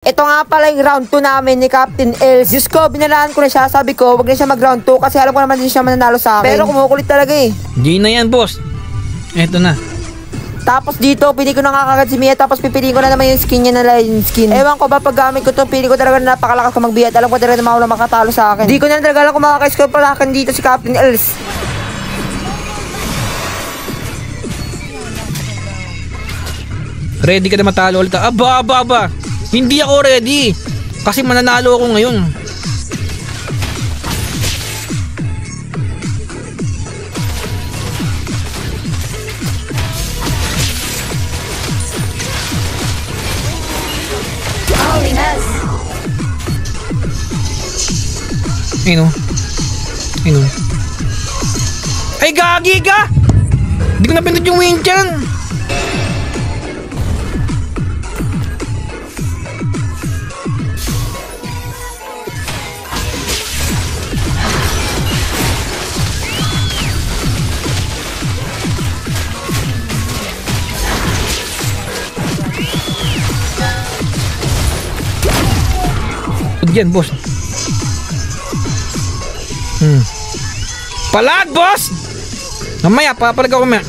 Ito nga pala yung round 2 namin ni Captain Els. Diyos ko, binalaan ko na siya. Sabi ko, wag na siya mag round 2 kasi alam ko naman din siya mananalo sa akin. Pero kumukulit talaga eh. G na yan, boss. Eto na. Tapos dito, pili ko na nga kagad si Mia. Tapos pipiliin ko na naman yung skin niya na line skin. Ewan ko ba pag gamit ko to, pili ko talaga na napakalakas ko magbiyat. Alam ko talaga na mawala makatalo sa akin. Di ko na talaga alam kung makaka-score pala akin dito si Captain Els. Ready ka na matalo ulit? Aba. Hindi ako ready. Kasi mananalo ako ngayon. Ayun. Ay, gagi ka! Hindi ko napindot yung win dyan. Yan, boss. Palag, boss! Mamaya, papalag ako mamaya.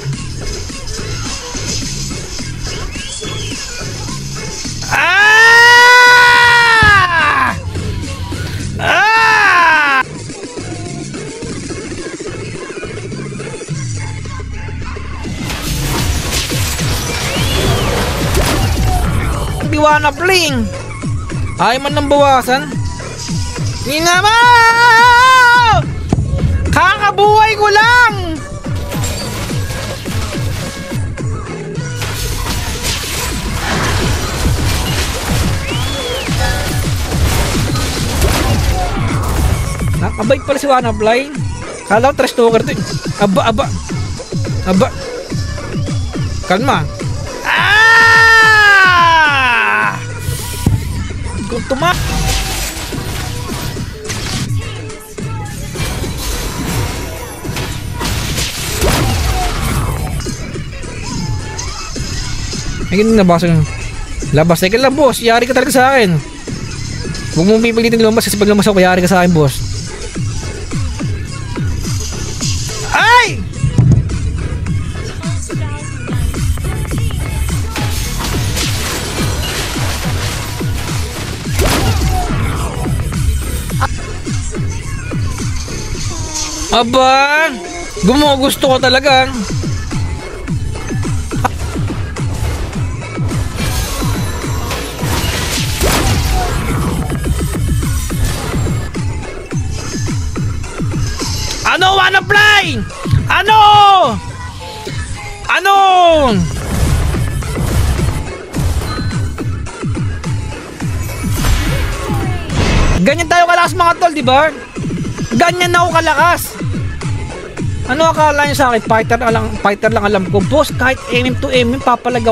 Diwana pling! Ay man ng bawasan. Ninama! Kakabuhay ko lang! Nakabait pala si Wanaply. Kala ko trash talker to. Aba. Kalma. Tuma. Ay, ganun nabasa yung labas. Teka lang, boss. Yari ka talaga sa akin. Huwag mong pipilitin lumabas kasi pag lumabas ako, yari ka sa akin, boss. Ay! Aba, gumugusto ko talaga. Ano, Wanaply? Ano? Ganyan tayo kalakas mga tol, di ba? Ganyan ako kalakas. Ano akala niyo sa akin? Fighter lang alam ko. Boss, kahit MM to MM, papalag ako.